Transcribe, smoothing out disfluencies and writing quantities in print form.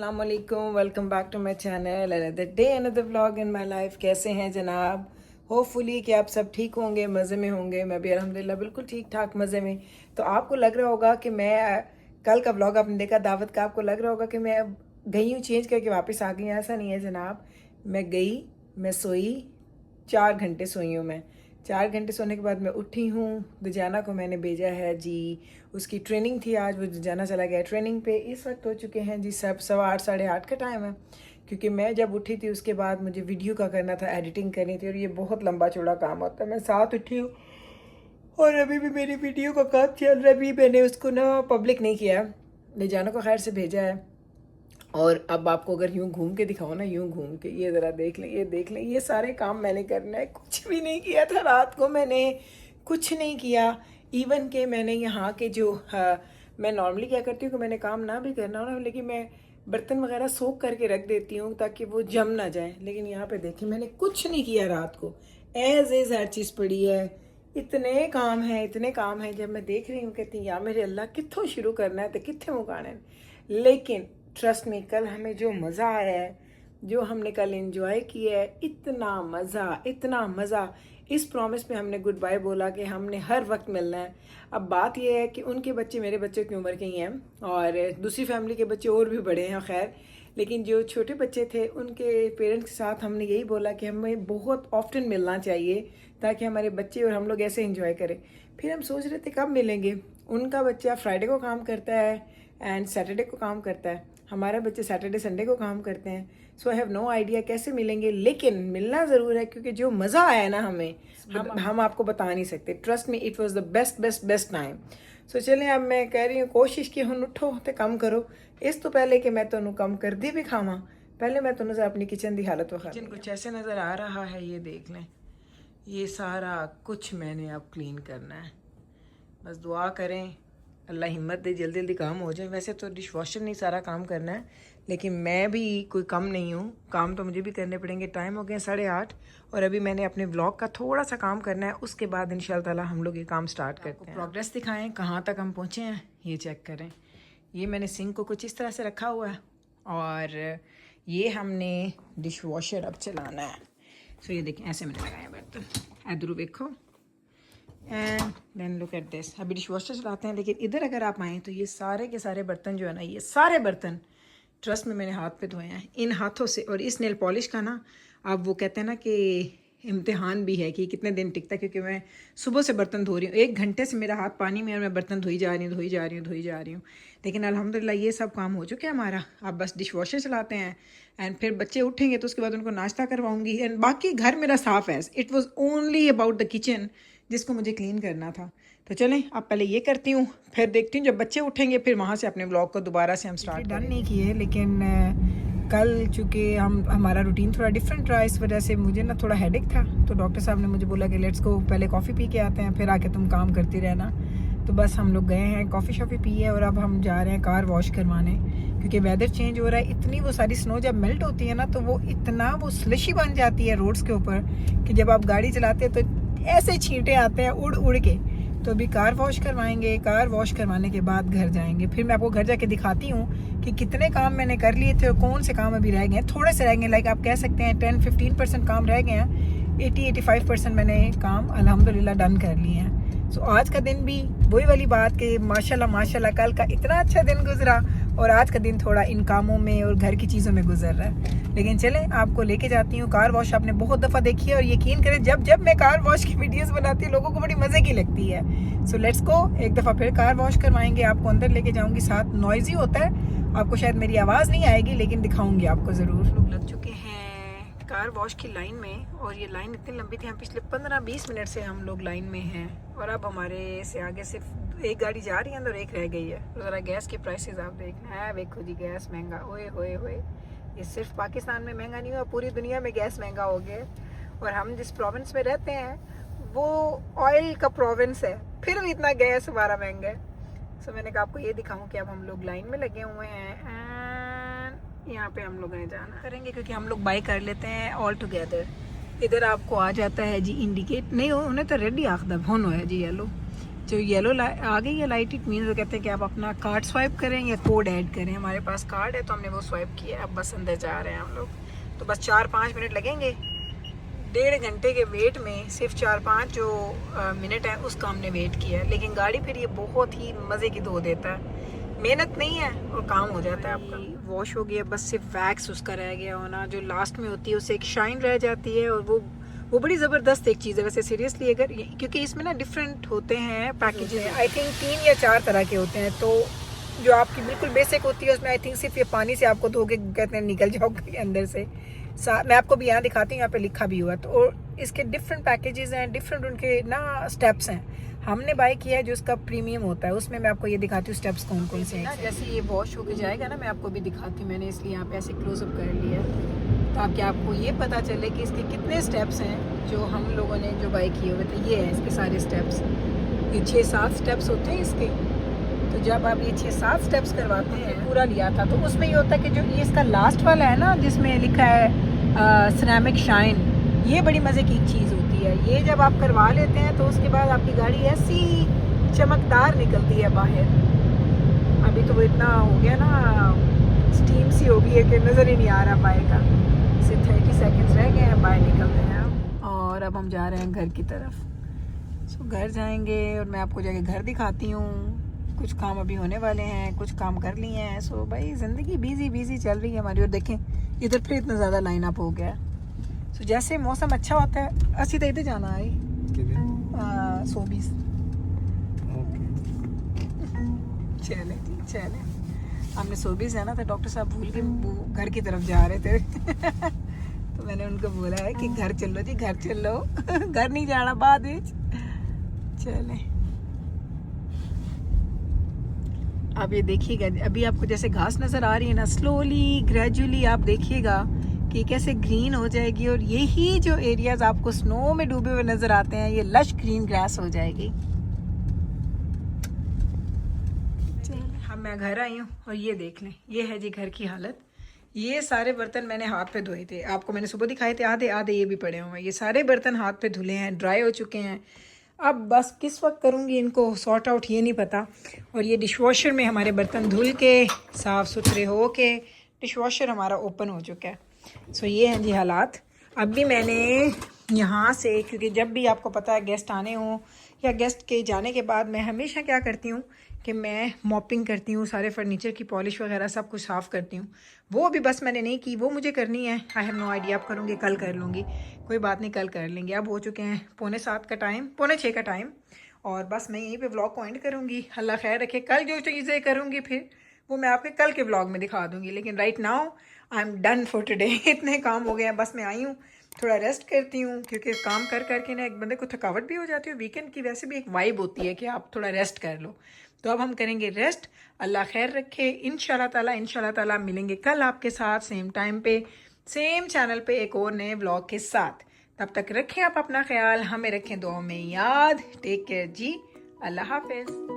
अस्सलाम वालेकुम, welcome back to my channel. Another day another vlog in my life. कैसे हैं जनाब? होपफुली कि आप सब ठीक होंगे, मज़े में होंगे। मैं भी अल्हम्दुलिल्लाह बिल्कुल ठीक ठाक मज़े में। तो आपको लग रहा होगा कि मैं कल का व्लॉग आपने देखा दावत का, आपको लग रहा होगा कि मैं गई हूँ चेंज करके वापस आ गई। ऐसा नहीं है जनाब। मैं गई, मैं सोई, 4 घंटे सोई हूँ मैं। 4 घंटे सोने के बाद मैं उठी हूँ। दुजाना को मैंने भेजा है जी, उसकी ट्रेनिंग थी आज, वो दुजाना चला गया ट्रेनिंग पे। इस वक्त हो चुके हैं जी सब 8:15 8:30 का टाइम है, क्योंकि मैं जब उठी थी उसके बाद मुझे वीडियो का करना था, एडिटिंग करनी थी, और ये बहुत लंबा चौड़ा काम होता है। मैं 7 उठी हूँ और अभी भी मेरी वीडियो का काम चल रहा है। अभी मैंने उसको ना पब्लिक नहीं किया, दुजाना को खैर से भेजा है। और अब आपको अगर यूं घूम के दिखाओ ना, यूं घूम के, ये ज़रा देख लें, ये देख लें, ये सारे काम मैंने करना है। कुछ भी नहीं किया था रात को, मैंने कुछ नहीं किया। इवन के मैंने यहाँ के जो मैं नॉर्मली क्या करती हूँ कि मैंने काम ना भी करना हो ना, लेकिन मैं बर्तन वगैरह सोख करके रख देती हूँ ताकि वो जम ना जाए। लेकिन यहाँ पे देखिए मैंने कुछ नहीं किया रात को, एज एज हर चीज़ पड़ी है। इतने काम हैं, इतने काम हैं। जब मैं देख रही हूँ कहती हूँ या मेरे अल्लाह कित्थों शुरू करना है तो कित्थे मुकाना है। लेकिन ट्रस्ट में कल हमें जो मज़ा आया है, जो हमने कल एंजॉय किया है, इतना मज़ा, इतना मज़ा। इस प्रॉमिस पे हमने गुड बाय बोला कि हमने हर वक्त मिलना है। अब बात यह है कि उनके बच्चे मेरे बच्चों की उम्र के ही हैं और दूसरी फैमिली के बच्चे और भी बड़े हैं खैर, लेकिन जो छोटे बच्चे थे उनके पेरेंट्स के साथ हमने यही बोला कि हमें बहुत ऑफ्टन मिलना चाहिए ताकि हमारे बच्चे और हम लोग ऐसे एंजॉय करें। फिर हम सोच रहे थे कब मिलेंगे। उनका बच्चा फ्राइडे को काम करता है एंड सैटरडे को काम करता है, हमारे बच्चे सैटरडे संडे को काम करते हैं। सो आई हैव नो आइडिया कैसे मिलेंगे, लेकिन मिलना ज़रूर है क्योंकि जो मज़ा आया ना हमें, हम आपको बता नहीं सकते। Trust me, it was the best best best time. So चलें, अब मैं कह रही हूँ कोशिश की हुन उठो तो कम करो। इस तो पहले कि मैं तुहानू कम कर दी भी खावा, पहले मैं तुहानू अपनी किचन की हालत विखा। किचन कुछ ऐसे नज़र आ रहा है, ये देख लें। ये सारा कुछ मैंने अब क्लीन करना है। बस दुआ करें अल्लाह हिम्मत दे, जल्दी जल्दी काम हो जाए। वैसे तो डिश वॉशर नहीं सारा काम करना है, लेकिन मैं भी कोई कम नहीं हूँ, काम तो मुझे भी करने पड़ेंगे। टाइम हो गया 8:30 और अभी मैंने अपने व्लॉग का थोड़ा सा काम करना है। उसके बाद इंशाल्लाह ताला हम लोग ये काम स्टार्ट करते हैं। प्रोग्रेस दिखाएं कहाँ तक हम पहुँचे हैं, ये चेक करें। ये मैंने सिंक को कुछ इस तरह से रखा हुआ है और ये हमने डिश वॉशर अब चलाना है। सो ये देखें ऐसे मैंने लगाए बर्तन, इधर देखो and then look at this. अभी डिश वॉशर चलाते हैं, लेकिन इधर अगर आप आएँ तो ये सारे के सारे बर्तन जो है ना, ये सारे बर्तन ट्रस्ट में मैंने हाथ पे धोए हैं इन हाथों से। और इस नेल पॉलिश का ना, अब वो कहते हैं ना कि इम्तिहान भी है कि कितने दिन टिकता है, क्योंकि मैं सुबह से बर्तन धो रही हूँ। 1 घंटे से मेरा हाथ पानी में और मैं बर्तन धोई जा रही हूँ, धोई जा रही हूँ, धोई जा रही हूँ। लेकिन अल्हम्दुलिल्लाह ये सब काम हो चुका है हमारा। अब बस डिश वॉशर चलाते हैं एंड फिर बच्चे उठेंगे तो उसके बाद उनको नाश्ता करवाऊँगी एंड बाकी घर मेरा साफ़ है। It was only about the kitchen जिसको मुझे क्लीन करना था। तो चलें अब पहले ये करती हूँ, फिर देखती हूँ जब बच्चे उठेंगे फिर वहाँ से अपने ब्लॉग को दोबारा से हम स्टार्ट डन नहीं किए। लेकिन कल चूँकि हमारा रूटीन थोड़ा डिफरेंट रहा, इस वजह से मुझे ना थोड़ा हेडेक था। तो डॉक्टर साहब ने मुझे बोला कि लेट्स को पहले कॉफ़ी पी के आते हैं, फिर आके तुम काम करती रहना। तो बस हम लोग गए हैं, कॉफ़ी शॉफ़ी पी है और अब हम जा रहे हैं कार वॉश करवाने, क्योंकि वेदर चेंज हो रहा है। इतनी वो सारी स्नो जब मेल्ट होती है ना, तो वो इतना वो स्लिशी बन जाती है रोड्स के ऊपर कि जब आप गाड़ी चलाते हैं तो ऐसे छींटे आते हैं उड़ उड़ के। तो अभी कार वॉश करवाएंगे, कार वॉश करवाने के बाद घर जाएंगे। फिर मैं आपको घर जाके दिखाती हूँ कि कितने काम मैंने कर लिए थे और कौन से काम अभी रह गए हैं। थोड़े से रह गए, लाइक आप कह सकते हैं 10-15% काम रह गए हैं। 80-85% मैंने काम अल्हम्दुलिल्लाह डन कर लिए हैं। सो आज का दिन भी वही वाली बात कि माशाल्लाह माशाल्लाह कल का इतना अच्छा दिन गुजरा और आज का दिन थोड़ा इन कामों में और घर की चीज़ों में गुजर रहा है। लेकिन चलें आपको लेके जाती हूँ। कार वॉश आपने बहुत दफ़ा देखी है और यकीन करें जब जब मैं कार वॉश की वीडियोस बनाती हूँ लोगों को बड़ी मज़े की लगती है। सो लेट्स गो, एक दफ़ा फिर कार वॉश करवाएंगे, आपको अंदर लेके जाऊँगी। साथ नॉइज़ी होता है, आपको शायद मेरी आवाज़ नहीं आएगी लेकिन दिखाऊँगी आपको ज़रूर। लोग लग चुके हैं कार वॉश की लाइन में और ये लाइन इतनी लंबी थी, हम पिछले 15-20 मिनट से हम लोग लाइन में हैं और अब हमारे से आगे सिर्फ एक गाड़ी जा रही है अंदर, एक रह गई है। तो ज़रा गैस के प्राइसेस आप देखना है, देखो जी गैस महंगा, ओए होए होए। ये सिर्फ पाकिस्तान में महंगा नहीं हुआ, पूरी दुनिया में गैस महंगा हो गया। और हम जिस प्रोविंस में रहते हैं वो ऑयल का प्रोविंस है, फिर भी इतना गैस हमारा महंगा है। सो मैंने कहा आपको ये दिखाऊँ कि अब हम लोग लाइन में लगे हुए हैं। यहाँ पे हम लोग जाना करेंगे क्योंकि हम लोग बाय कर लेते हैं ऑल टुगेदर। इधर आपको आ जाता है जी इंडिकेट, नहीं हो उन्हें तो रेडी आखदा फोन होया जी येलो। जो येलो आ गई है लाइट, इट मीन वो कहते हैं कि आप अपना कार्ड स्वाइप करें या कोड ऐड करें। हमारे पास कार्ड है तो हमने वो स्वाइप किया, अब बस अंदर जा रहे हैं हम लोग। तो बस 4-5 मिनट लगेंगे। 1.5 घंटे के वेट में सिर्फ 4-5 जो मिनट है उसका हमने वेट किया है। लेकिन गाड़ी फिर ये बहुत ही मज़े की धो देता है, मेहनत नहीं है और काम हो जाता है आपका। वॉश हो गया, बस सिर्फ वैक्स उसका रह गया होना जो लास्ट में होती है, उससे एक शाइन रह जाती है। और वो बड़ी ज़बरदस्त एक चीज़ है वैसे सीरियसली, अगर क्योंकि इसमें ना डिफरेंट होते हैं पैकेजेस, आई थिंक 3 या 4 तरह के होते हैं। तो जो आपकी बिल्कुल बेसिक होती है उसमें आई थिंक सिर्फ ये पानी से आपको धो के कहते हैं निकल जाओगे अंदर से। मैं आपको भी यहाँ दिखाती हूँ, यहाँ पे लिखा भी हुआ। तो और इसके डिफरेंट पैकेजेस हैं, डिफरेंट उनके ना स्टेप्स हैं। हमने बाय किया है जो उसका प्रीमियम होता है, उसमें मैं आपको ये दिखाती हूँ स्टेप्स कौन कौन से हैं। जैसे ये वॉश होके जाएगा ना, मैं आपको भी दिखाती हूँ, मैंने इसलिए यहाँ पे ऐसे क्लोजअप कर लिया ताकि आपको ये पता चले कि इसके कितने स्टेप्स हैं जो हम लोगों ने जो बाय किए हुए थे। ये है इसके सारे स्टेप्स, ये 6-7 स्टेप्स होते हैं इसके। तो जब आप ये 6-7 स्टेप्स करवाते हैं, पूरा लिया था तो उसमें ये होता है कि जो ये इसका लास्ट वाला है ना जिसमें लिखा है सिरेमिक शाइन, ये बड़ी मज़े की चीज़ होती है। ये जब आप करवा लेते हैं तो उसके बाद आपकी गाड़ी ऐसी चमकदार निकलती है बाहर। अभी तो वो इतना हो गया ना, स्टीम सी हो गई है कि नज़र ही नहीं आ रहा बाहर का। सिर्फ 30 सेकेंड्स रह गए हैं, बाहर निकल रहे हैं हम। और अब हम जा रहे हैं घर की तरफ। सो घर जाएंगे और मैं आपको जाके घर दिखाती हूँ। कुछ काम अभी होने वाले हैं, कुछ काम कर लिए हैं। सो भाई ज़िंदगी बिजी चल रही है हमारी। और देखें इधर फिर इतना ज़्यादा लाइन अप हो गया है। सो जैसे मौसम अच्छा होता है असी तो इधर जाना है 120। चले ठीक चले, हमने 120 जाना था, डॉक्टर साहब भूल के वो घर की तरफ जा रहे थे तो मैंने उनको बोला है कि घर चलो जी, घर चलो घर नहीं जाना बाद में। चले अब ये देखिएगा, अभी आपको जैसे घास नज़र आ रही है ना, स्लोली ग्रेजुअली आप देखिएगा कि कैसे ग्रीन हो जाएगी। और यही जो एरियाज आपको स्नो में डूबे हुए नज़र आते हैं, ये लश ग्रीन ग्रास हो जाएगी। हम मैं घर आई हूँ और ये देख लें, ये है जी घर की हालत। ये सारे बर्तन मैंने हाथ पे धोए थे, आपको मैंने सुबह दिखाए थे, आधे आधे ये भी पड़े हुए हैं। ये सारे बर्तन हाथ पे धुले हैं, ड्राई हो चुके हैं। अब बस किस वक्त करूँगी इनको सॉर्ट आउट ये नहीं पता। और ये डिशवॉशर में हमारे बर्तन धुल के साफ़ सुथरे हो के डिशवॉशर हमारा ओपन हो चुका है। सो ये हैं जी हालात। अब भी मैंने यहाँ से, क्योंकि जब भी आपको पता है गेस्ट आने हों या गेस्ट के जाने के बाद मैं हमेशा क्या करती हूँ कि मैं मॉपिंग करती हूँ, सारे फर्नीचर की पॉलिश वगैरह सब कुछ साफ़ करती हूँ। वो अभी बस मैंने नहीं की, वो मुझे करनी है। आई हैव नो आइडिया, अब करूँगी, कल कर लूँगी, कोई बात नहीं, कल कर लेंगे। अब हो चुके हैं 5:45 का टाइम, 5:45 का टाइम। और बस मैं यहीं पे व्लॉग को एंड करूँगी। अल्लाह खैर रखे, कल जो चीज़ें करूँगी फिर वो मैं आपके कल के व्लॉग में दिखा दूँगी। लेकिन right now I am done for today. इतने काम हो गए हैं, बस मैं आई हूँ, थोड़ा रेस्ट करती हूँ, क्योंकि काम कर करके ना एक बंदे को थकावट भी हो जाती है। वीकेंड की वैसे भी एक वाइब होती है कि आप थोड़ा रेस्ट कर लो। तो अब हम करेंगे रेस्ट। अल्लाह खैर रखे, इंशाल्लाह ताला मिलेंगे कल आपके साथ सेम टाइम पे सेम चैनल पे एक और नए व्लॉग के साथ। तब तक रखें आप अपना ख्याल, हमें रखें दुआ में याद। टेक केयर जी, अल्लाह हाफिज़।